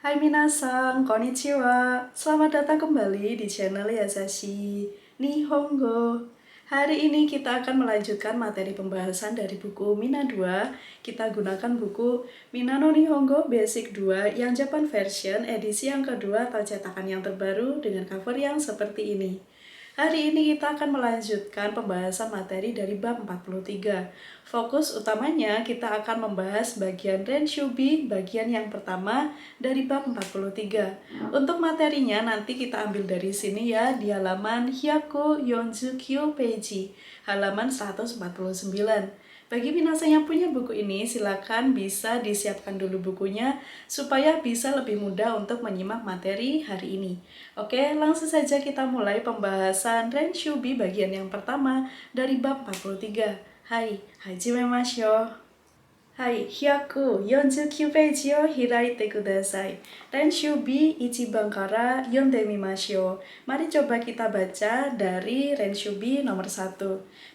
Hai minasan, konnichiwa. Selamat datang kembali di channel Yasashi Nihongo. Hari ini kita akan melanjutkan materi pembahasan dari buku Mina 2. Kita gunakan buku Mina no Nihongo Basic 2 yang Japan version edisi yang kedua atau cetakan yang terbaru dengan cover yang seperti ini. Hari ini kita akan melanjutkan pembahasan materi dari bab 43. Fokus utamanya kita akan membahas bagian Renshubi bagian yang pertama dari bab 43. Untuk materinya nanti kita ambil dari sini ya, di halaman Hyaku Yonzukyo Peiji, halaman 149. Bagi minasan yang punya buku ini, silakan bisa disiapkan dulu bukunya supaya bisa lebih mudah untuk menyimak materi hari ini. Oke, langsung saja kita mulai pembahasan Renshubi bagian yang pertama dari bab 43. Hai, hajime masyo. Hai, hyaku 49ページを開いてください. Renshubi 1番から読んでみましょう. Mari coba kita baca dari Renshubi nomor 1.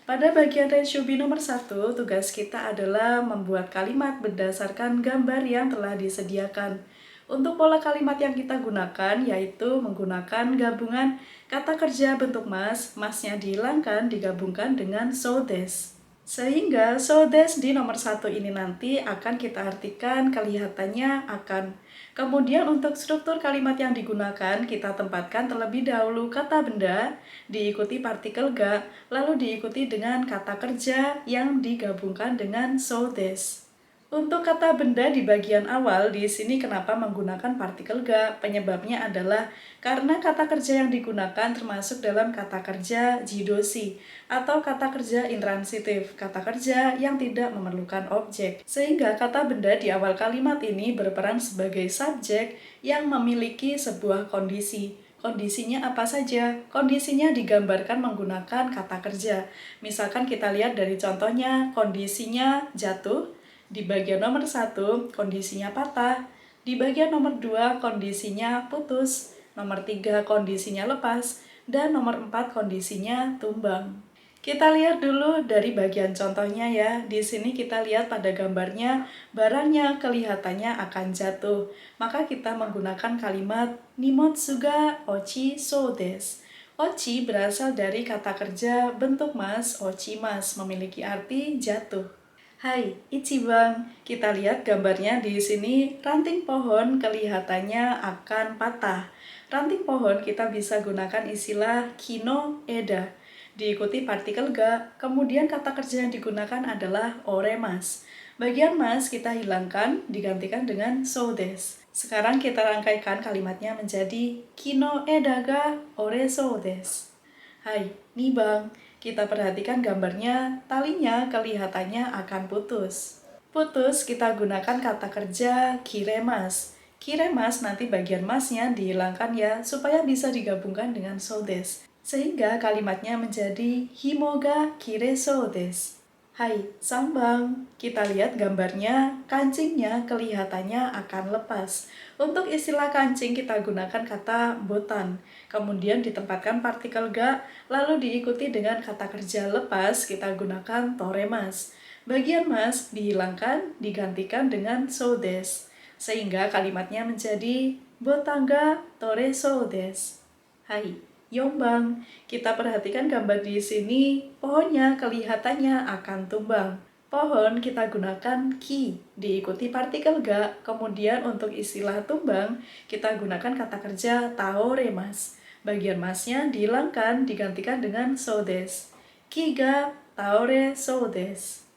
Pada bagian Renshubi nomor 1, tugas kita adalah membuat kalimat berdasarkan gambar yang telah disediakan. Untuk pola kalimat yang kita gunakan yaitu menggunakan gabungan kata kerja bentuk mas, masnya dihilangkan digabungkan dengan so des. Sehingga so des di nomor 1 ini nanti akan kita artikan kelihatannya akan. Kemudian untuk struktur kalimat yang digunakan kita tempatkan terlebih dahulu kata benda, diikuti partikel ga, lalu diikuti dengan kata kerja yang digabungkan dengan so des. Untuk kata benda di bagian awal, di sini kenapa menggunakan partikel ga? Penyebabnya adalah karena kata kerja yang digunakan termasuk dalam kata kerja jidoshi atau kata kerja intransitif, kata kerja yang tidak memerlukan objek. Sehingga kata benda di awal kalimat ini berperan sebagai subjek yang memiliki sebuah kondisi. Kondisinya apa saja? Kondisinya digambarkan menggunakan kata kerja. Misalkan kita lihat dari contohnya, kondisinya jatuh. Di bagian nomor 1, kondisinya patah. Di bagian nomor 2, kondisinya putus. Nomor 3, kondisinya lepas. Dan nomor 4, kondisinya tumbang. Kita lihat dulu dari bagian contohnya ya. Di sini kita lihat pada gambarnya, barangnya kelihatannya akan jatuh. Maka kita menggunakan kalimat nimotsu ga ochi so desu. Ochi berasal dari kata kerja bentuk mas, ochimas, memiliki arti jatuh. Hai, Ichiban. Kita lihat gambarnya di sini, ranting pohon kelihatannya akan patah. Ranting pohon kita bisa gunakan istilah kino eda. Diikuti partikel ga, kemudian kata kerja yang digunakan adalah oremas. Bagian mas kita hilangkan, digantikan dengan so des. Sekarang kita rangkaikan kalimatnya menjadi kino eda ga ore so desu. Hai, nih bang. Kita perhatikan gambarnya, talinya kelihatannya akan putus. Putus kita gunakan kata kerja kiremas. Kiremas nanti bagian masnya dihilangkan ya, supaya bisa digabungkan dengan so des. Sehingga kalimatnya menjadi himoga kire so desu. Hai, sambang. Kita lihat gambarnya, kancingnya kelihatannya akan lepas. Untuk istilah kancing kita gunakan kata botan. Kemudian ditempatkan partikel ga, lalu diikuti dengan kata kerja lepas, kita gunakan toremas. Bagian mas dihilangkan, digantikan dengan so des. Sehingga kalimatnya menjadi botanga tore so desu. Hai. Yombang, kita perhatikan gambar di sini, pohonnya kelihatannya akan tumbang. Pohon kita gunakan ki, diikuti partikel ga, kemudian untuk istilah tumbang, kita gunakan kata kerja taoremas. Bagian masnya dihilangkan, digantikan dengan so des. Ki ga taore so desu.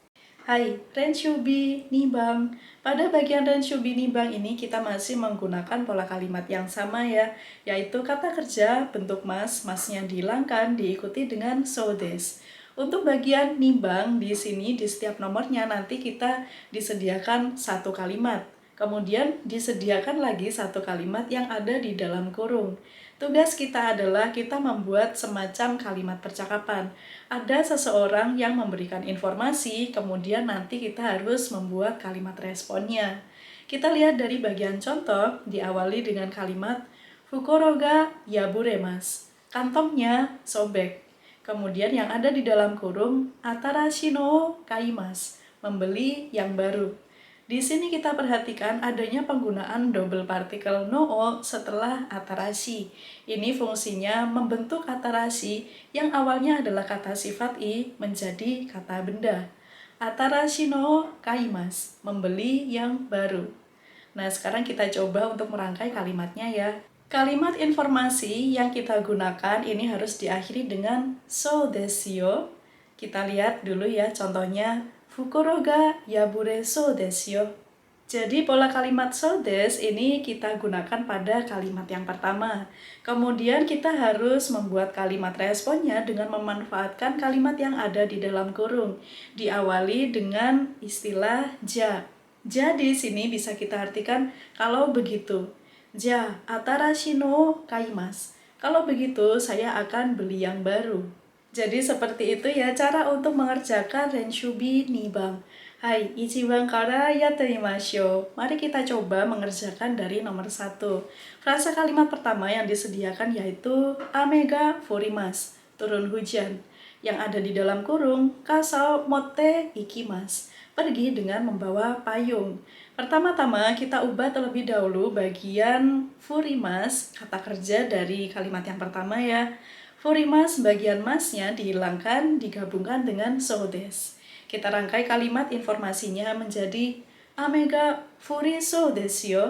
Hai, Renshubi Nibang. Pada bagian Renshubi Nibang ini kita masih menggunakan pola kalimat yang sama ya, yaitu kata kerja bentuk mas, masnya dihilangkan, diikuti dengan so des. Untuk bagian Nibang di sini di setiap nomornya nanti kita disediakan satu kalimat. Kemudian disediakan lagi satu kalimat yang ada di dalam kurung. Tugas kita adalah kita membuat semacam kalimat percakapan. Ada seseorang yang memberikan informasi, kemudian nanti kita harus membuat kalimat responnya. Kita lihat dari bagian contoh, diawali dengan kalimat Fukoro ga yaburemas. Kantongnya sobek. Kemudian yang ada di dalam kurung, atarashi no kaimas. Membeli yang baru. Di sini kita perhatikan adanya penggunaan double partikel no setelah atarashi. Ini fungsinya membentuk atarashi yang awalnya adalah kata sifat i menjadi kata benda. Atarashi no kaimasu, membeli yang baru. Nah, sekarang kita coba untuk merangkai kalimatnya ya. Kalimat informasi yang kita gunakan ini harus diakhiri dengan so desu yo. Kita lihat dulu ya contohnya. Fukuro ga yabure so desu yo. Jadi pola kalimat so des ini kita gunakan pada kalimat yang pertama. Kemudian kita harus membuat kalimat responnya dengan memanfaatkan kalimat yang ada di dalam kurung. Diawali dengan istilah ja. Ja di sini bisa kita artikan kalau begitu. Ja, atarashi no kaimasu. Kalau begitu, saya akan beli yang baru. Jadi seperti itu ya cara untuk mengerjakan renshubi nibang. Hai, ichiban kara yatte mimashou. Mari kita coba mengerjakan dari nomor 1. Frasa kalimat pertama yang disediakan yaitu ame ga furimasu, turun hujan. Yang ada di dalam kurung, kasao motte ikimasu, pergi dengan membawa payung. Pertama-tama kita ubah terlebih dahulu bagian furimasu, kata kerja dari kalimat yang pertama ya. Furimasu bagian masnya dihilangkan, digabungkan dengan so desu. Kita rangkai kalimat informasinya menjadi ame ga furi so desu yo.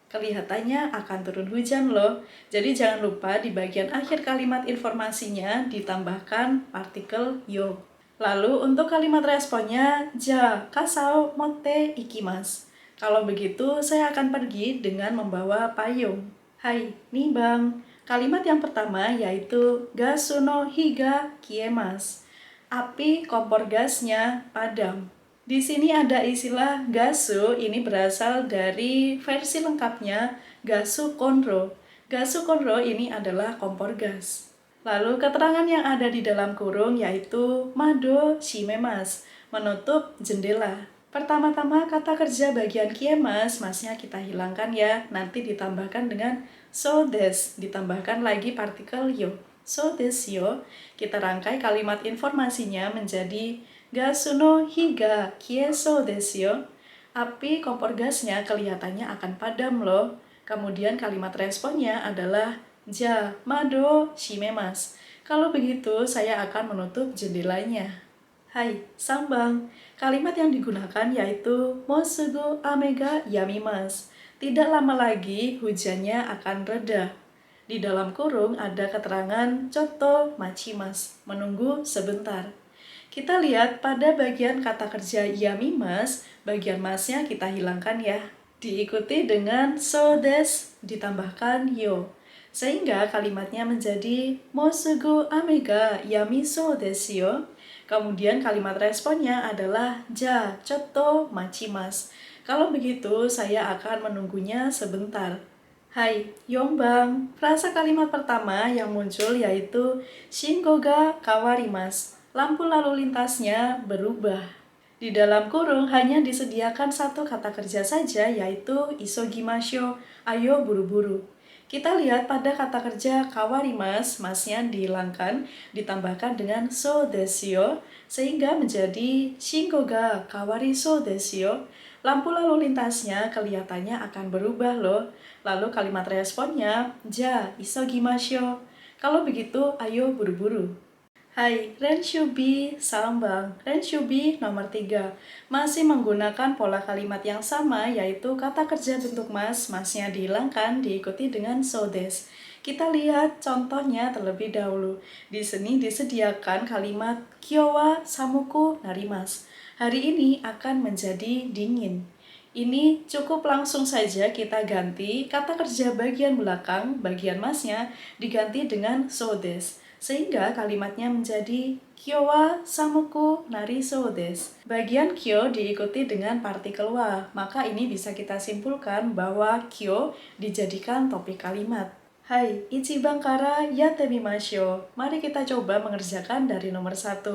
Kelihatannya akan turun hujan loh. Jadi jangan lupa di bagian akhir kalimat informasinya ditambahkan partikel yo. Lalu untuk kalimat responnya, ja kasao motte ikimasu. Kalau begitu, saya akan pergi dengan membawa payung. Hai, nih bang. Kalimat yang pertama yaitu gasu no higa kiemasu. Api kompor gasnya padam. Di sini ada istilah gasu, ini berasal dari versi lengkapnya gasu konro. Gasu konro ini adalah kompor gas. Lalu keterangan yang ada di dalam kurung yaitu mado shimemasu, menutup jendela. Pertama-tama kata kerja bagian kiemas, masnya kita hilangkan ya, nanti ditambahkan dengan so desu, ditambahkan lagi partikel yo. So desu yo, kita rangkai kalimat informasinya menjadi gasu no higa kieso desu yo. Api kompor gasnya kelihatannya akan padam loh. Kemudian kalimat responnya adalah ja mado shimemasu. Kalau begitu, saya akan menutup jendelanya. Hai, sambang. Kalimat yang digunakan yaitu mosugu ame ga yamimasu. Tidak lama lagi hujannya akan reda. Di dalam kurung ada keterangan chotto machimasu, menunggu sebentar. Kita lihat pada bagian kata kerja yamimasu, bagian masnya kita hilangkan ya. Diikuti dengan so desu, ditambahkan yo. Sehingga kalimatnya menjadi mosugu ame ga yamiso desu yo. Kemudian kalimat responnya adalah ja chotto machimasu. Kalau begitu, saya akan menunggunya sebentar. Hai, Yongbang. Frasa kalimat pertama yang muncul yaitu shingo ga kawarimasu. Lampu lalu lintasnya berubah. Di dalam kurung hanya disediakan satu kata kerja saja yaitu isogimasho, ayo buru-buru. Kita lihat pada kata kerja kawarimasu, masnya dihilangkan, ditambahkan dengan so desu yo, sehingga menjadi shingo ga kawari so desu yo. Lampu lalu lintasnya kelihatannya akan berubah loh. Lalu kalimat responnya, ja isogimasho. Kalau begitu, ayo buru-buru. Hai, renshubi sambang. Renshubi nomor 3. Masih menggunakan pola kalimat yang sama yaitu kata kerja bentuk mas, masnya dihilangkan diikuti dengan so desu. Kita lihat contohnya terlebih dahulu. Di sini disediakan kalimat kyo wa samuku narimasu. Hari ini akan menjadi dingin. Ini cukup langsung saja kita ganti kata kerja bagian belakang, bagian masnya diganti dengan so desu. Sehingga kalimatnya menjadi kyo wa samuku nariso desu. Bagian kyo diikuti dengan partikel wa, maka ini bisa kita simpulkan bahwa kyo dijadikan topik kalimat. Hai, ichiban kara yatte mimashou. Mari kita coba mengerjakan dari nomor 1.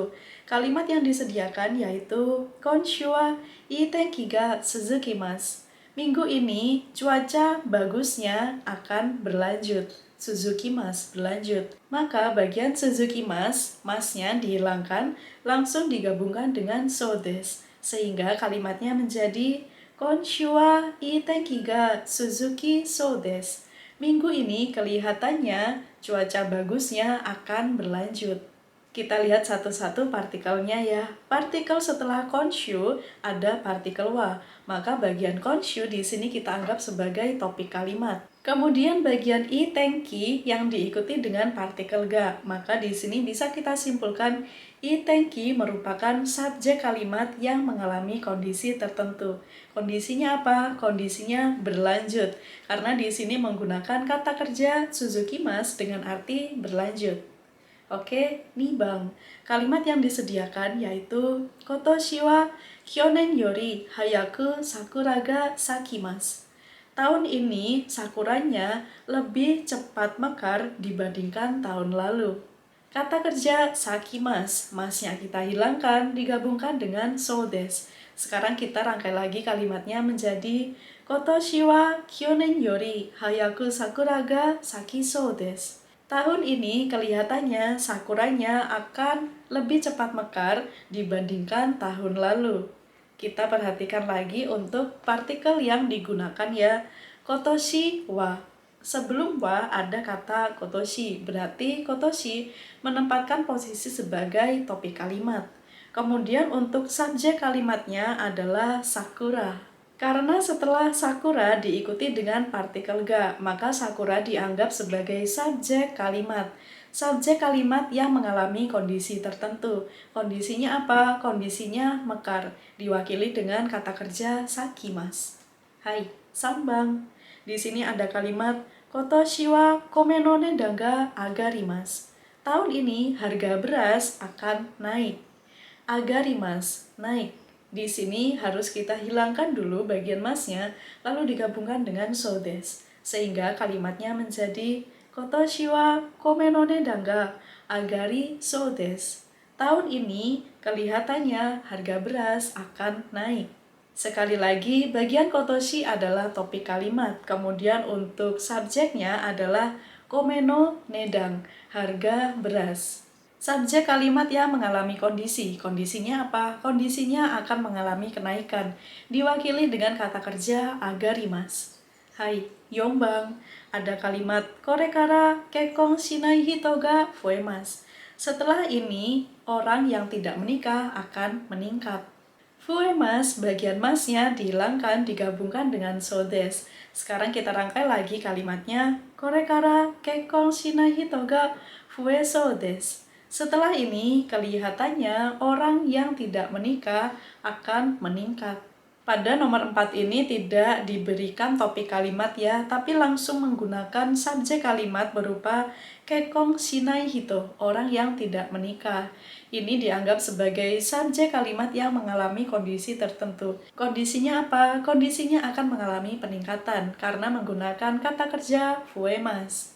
Kalimat yang disediakan yaitu konshu wa ii tenki ga suzukimasu. Minggu ini cuaca bagusnya akan berlanjut. Suzukimasu, berlanjut. Maka bagian Suzukimasu, masnya dihilangkan, langsung digabungkan dengan so desu. Sehingga kalimatnya menjadi Konnichiwa, itenki ga Suzuki so desu. Minggu ini kelihatannya cuaca bagusnya akan berlanjut. Kita lihat satu-satu partikelnya ya. Partikel setelah konshu ada partikel wa. Maka bagian konshu di sini kita anggap sebagai topik kalimat. Kemudian bagian i tenki yang diikuti dengan partikel ga. Maka di sini bisa kita simpulkan i tenki merupakan subjek kalimat yang mengalami kondisi tertentu. Kondisinya apa? Kondisinya berlanjut. Karena di sini menggunakan kata kerja tsuzukimasu dengan arti berlanjut. Oke, nibang. Kalimat yang disediakan yaitu Kotoshi wa kyonen yori hayaku sakura ga sakimasu. Tahun ini sakuranya lebih cepat mekar dibandingkan tahun lalu. Kata kerja sakimasu, masnya kita hilangkan digabungkan dengan so desu. Sekarang kita rangkai lagi kalimatnya menjadi Kotoshi wa kyonen yori hayaku sakura ga sakisou desu. Tahun ini kelihatannya sakuranya akan lebih cepat mekar dibandingkan tahun lalu. Kita perhatikan lagi untuk partikel yang digunakan ya. Kotoshi wa. Sebelum wa ada kata kotoshi, berarti kotoshi menempatkan posisi sebagai topik kalimat. Kemudian untuk subjek kalimatnya adalah sakura. Karena setelah sakura diikuti dengan partikel ga, maka sakura dianggap sebagai subjek kalimat. Subjek kalimat yang mengalami kondisi tertentu. Kondisinya apa? Kondisinya mekar, diwakili dengan kata kerja sakimasu. Hai, sambang. Di sini ada kalimat Kotoshi wa kome no nedang ga agarimasu. Tahun ini harga beras akan naik. Agarimasu, naik. Di sini harus kita hilangkan dulu bagian masnya, lalu digabungkan dengan so desu. Sehingga kalimatnya menjadi Kotoshi wa kome no nedang ga agari so desu. Tahun ini kelihatannya harga beras akan naik. Sekali lagi, bagian kotoshi adalah topik kalimat. Kemudian untuk subjeknya adalah kome no nedang, harga beras. Subjek kalimat yang mengalami kondisi. Kondisinya apa? Kondisinya akan mengalami kenaikan. Diwakili dengan kata kerja agarimasu. Hai, yombang. Ada kalimat korekara kekkon shinai hito ga fuemasu. Setelah ini, orang yang tidak menikah akan meningkat. Fuemasu, bagian masnya dihilangkan digabungkan dengan so desu. Sekarang kita rangkai lagi kalimatnya. Korekara kekkon shinai hito ga fuesou desu. Setelah ini, kelihatannya orang yang tidak menikah akan meningkat. Pada nomor 4 ini tidak diberikan topik kalimat ya, tapi langsung menggunakan subjek kalimat berupa kekkon shinai hito, orang yang tidak menikah. Ini dianggap sebagai subjek kalimat yang mengalami kondisi tertentu. Kondisinya apa? Kondisinya akan mengalami peningkatan karena menggunakan kata kerja fuemasu.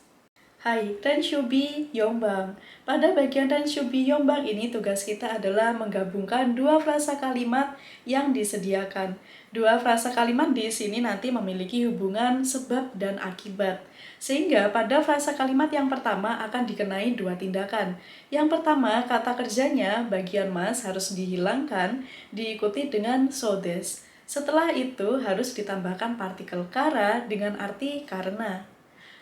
Hai, Renshubi Yombang. Pada bagian Renshubi Yombang ini tugas kita adalah menggabungkan dua frasa kalimat yang disediakan. Dua frasa kalimat di sini nanti memiliki hubungan sebab dan akibat. Sehingga pada frasa kalimat yang pertama akan dikenai dua tindakan. Yang pertama, kata kerjanya bagian mas harus dihilangkan, diikuti dengan so desu. Setelah itu harus ditambahkan partikel kara dengan arti karena.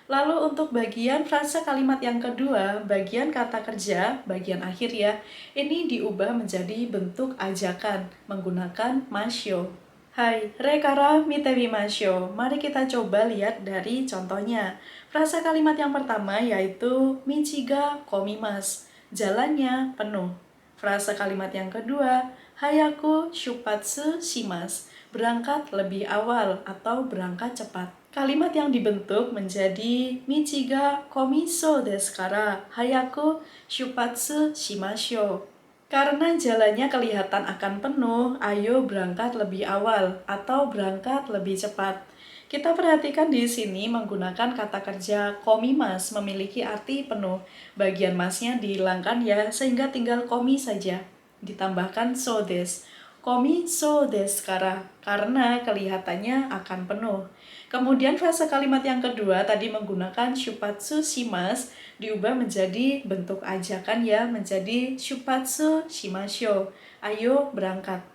Lalu untuk bagian frasa kalimat yang kedua, bagian kata kerja, bagian akhir ya, ini diubah menjadi bentuk ajakan menggunakan masyo. Hai, rekara mitebi masyo. Mari kita coba lihat dari contohnya. Frasa kalimat yang pertama yaitu michi ga komimasu, jalannya penuh. Frasa kalimat yang kedua, hayaku shupatsu shimasu, berangkat lebih awal atau berangkat cepat. Kalimat yang dibentuk menjadi michi ga komisou desu kara hayaku shupatsu shimashou. Karena jalannya kelihatan akan penuh, ayo berangkat lebih awal atau berangkat lebih cepat. Kita perhatikan di sini menggunakan kata kerja komimas memiliki arti penuh. Bagian masnya dihilangkan ya, sehingga tinggal komi saja. Ditambahkan so desu. Komi so desu kara, karena kelihatannya akan penuh. Kemudian frasa kalimat yang kedua tadi menggunakan shupatsu shimasu diubah menjadi bentuk ajakan ya, menjadi shupatsu shimashou. Ayo berangkat.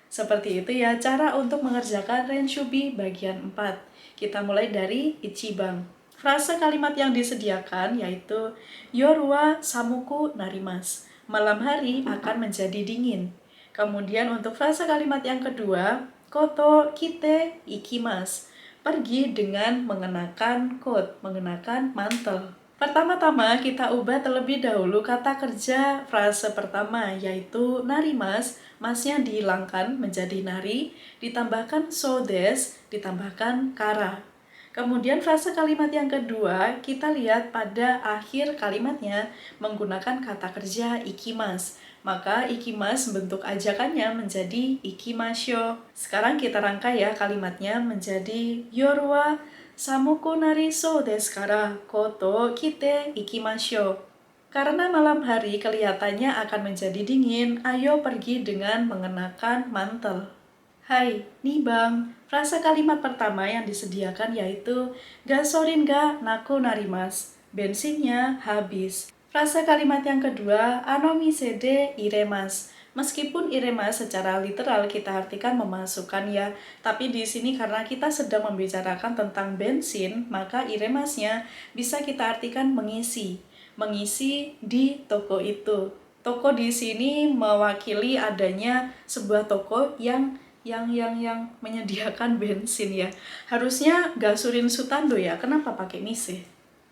Seperti itu ya cara untuk mengerjakan Renshubi bagian 4. Kita mulai dari Ichiban. Frasa kalimat yang disediakan yaitu Yorua samuku narimas. Malam hari akan menjadi dingin. Kemudian untuk frasa kalimat yang kedua, Koto kite ikimas. Pergi dengan mengenakan coat, mengenakan mantel. Pertama-tama kita ubah terlebih dahulu kata kerja frase pertama yaitu narimas, masnya dihilangkan menjadi nari, ditambahkan so des, ditambahkan kara. Kemudian frase kalimat yang kedua, kita lihat pada akhir kalimatnya menggunakan kata kerja ikimas. Maka ikimas bentuk ajakannya menjadi ikimasyo. Sekarang kita rangkai ya kalimatnya menjadi yoru wa samuku nariso desu kara koto kite ikimasyo. Karena malam hari kelihatannya akan menjadi dingin, ayo pergi dengan mengenakan mantel. Hai, nih bang, frasa kalimat pertama yang disediakan yaitu gasolin ga naku narimas, bensinnya habis. Frasa kalimat yang kedua, anomise de iremas. Meskipun iremas secara literal kita artikan memasukkan ya, tapi di sini karena kita sedang membicarakan tentang bensin, maka iremasnya bisa kita artikan mengisi. Mengisi di toko itu. Toko di sini mewakili adanya sebuah toko yang menyediakan bensin ya. Harusnya Gasurin Sutando ya, kenapa pakai mise?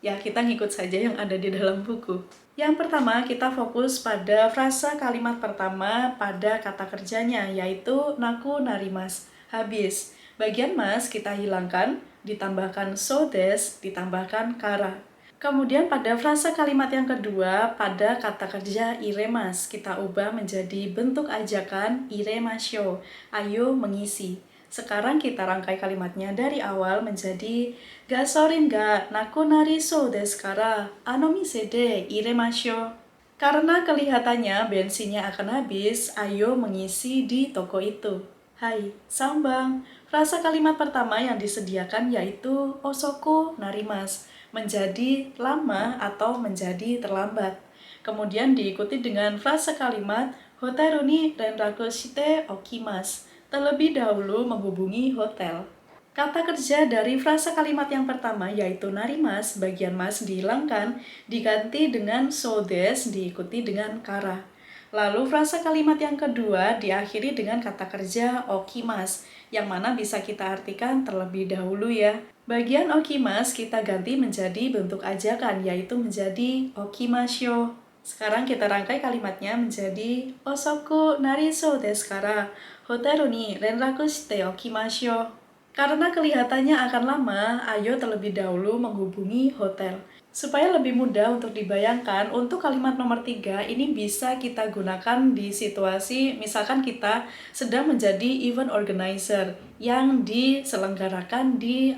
Ya, kita ngikut saja yang ada di dalam buku. Yang pertama, kita fokus pada frasa kalimat pertama pada kata kerjanya, yaitu naku narimas, habis. Bagian mas kita hilangkan, ditambahkan so des, ditambahkan kara. Kemudian pada frasa kalimat yang kedua, pada kata kerja iremas, kita ubah menjadi bentuk ajakan iremasyo, ayo mengisi. Sekarang kita rangkai kalimatnya dari awal menjadi gasorin ga naku nariso desu kara anomise de iremasyo. Karena kelihatannya bensinnya akan habis, ayo mengisi di toko itu. Hai, sambang. Frasa kalimat pertama yang disediakan yaitu osoku narimas, menjadi lama atau menjadi terlambat. Kemudian diikuti dengan frasa kalimat hotaru ni renraku shite okimasu, terlebih dahulu menghubungi hotel. Kata kerja dari frasa kalimat yang pertama yaitu narimas, bagian mas dihilangkan, diganti dengan so des, diikuti dengan kara. Lalu frasa kalimat yang kedua diakhiri dengan kata kerja okimas, yang mana bisa kita artikan terlebih dahulu ya. Bagian okimas kita ganti menjadi bentuk ajakan, yaitu menjadi okimasyo. Sekarang kita rangkai kalimatnya menjadi osoku nariso desu kara hotaru ni renraku shite okimasyo. Karena kelihatannya akan lama, ayo terlebih dahulu menghubungi hotel. Supaya lebih mudah untuk dibayangkan, untuk kalimat nomor 3 ini bisa kita gunakan di situasi misalkan kita sedang menjadi event organizer yang diselenggarakan di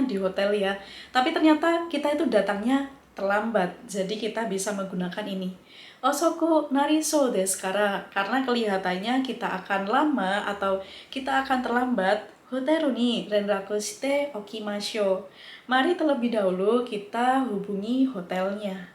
di hotel ya. Tapi ternyata kita itu datangnya terlambat, jadi kita bisa menggunakan ini. Osoku nariso desu kara, karena kelihatannya kita akan lama atau kita akan terlambat, hoteru ni renraku shite okimasyo. Mari terlebih dahulu kita hubungi hotelnya.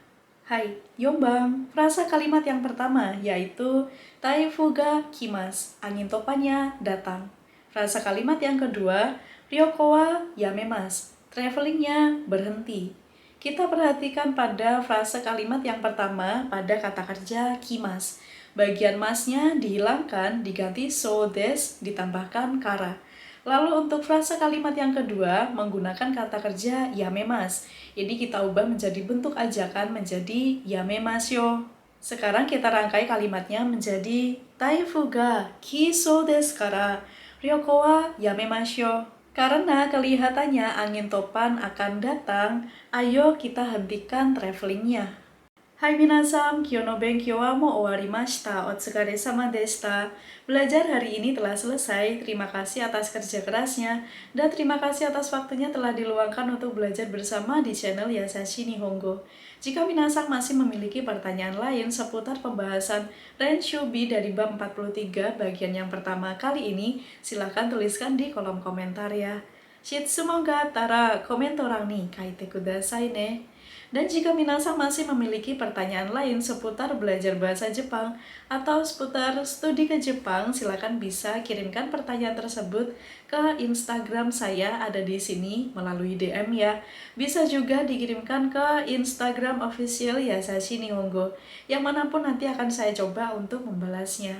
Hai, yombang. Frasa kalimat yang pertama yaitu taifu ga kimasu, angin topannya datang. Frasa kalimat yang kedua, ryoko wa yamemasu, travelingnya berhenti. Kita perhatikan pada frasa kalimat yang pertama pada kata kerja kimas. Bagian masnya dihilangkan, diganti so des, ditambahkan kara. Lalu untuk frasa kalimat yang kedua menggunakan kata kerja yamemas. Jadi kita ubah menjadi bentuk ajakan menjadi yamemasyo. Sekarang kita rangkai kalimatnya menjadi taifu ga kiso desu kara ryoko wa yamemasyo. Karena kelihatannya angin topan akan datang, ayo kita hentikan travelingnya. Hai minasan, kyou no benkyou wa mo owarimashita. Otsukaresama deshita. Belajar hari ini telah selesai. Terima kasih atas kerja kerasnya dan terima kasih atas waktunya telah diluangkan untuk belajar bersama di channel Yasashi Nihongo. Jika minasan masih memiliki pertanyaan lain seputar pembahasan Renshubi dari bab 43 bagian yang pertama kali ini, silahkan tuliskan di kolom komentar ya. Shitsumonga tara komentorang ni kaite kudasai ne. Dan jika minasan masih memiliki pertanyaan lain seputar belajar bahasa Jepang atau seputar studi ke Jepang, silakan bisa kirimkan pertanyaan tersebut ke Instagram saya, ada di sini melalui DM ya. Bisa juga dikirimkan ke Instagram official Yasashi Nihongo, yang manapun nanti akan saya coba untuk membalasnya.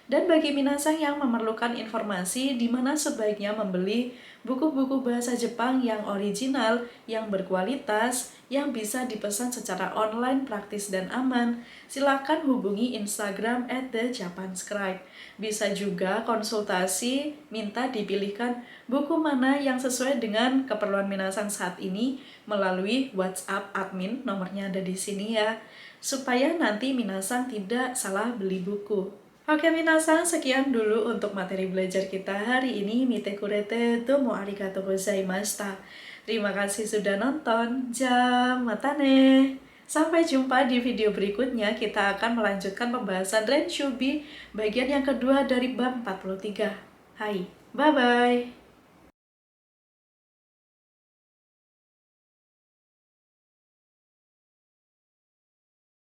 Dan bagi minasan yang memerlukan informasi di mana sebaiknya membeli buku-buku bahasa Jepang yang original, yang berkualitas, yang bisa dipesan secara online, praktis, dan aman, silakan hubungi Instagram @thejapanscribe. Bisa juga konsultasi, minta dipilihkan buku mana yang sesuai dengan keperluan minasan saat ini melalui WhatsApp admin, nomornya ada di sini ya, supaya nanti minasan tidak salah beli buku. Oke minasan, sekian dulu untuk materi belajar kita hari ini. Mite kurete domo arigatou gozaimashita. Terima kasih sudah nonton. Matane. Sampai jumpa di video berikutnya. Kita akan melanjutkan pembahasan Renshubi bagian yang kedua dari bab 43. Hai, bye-bye.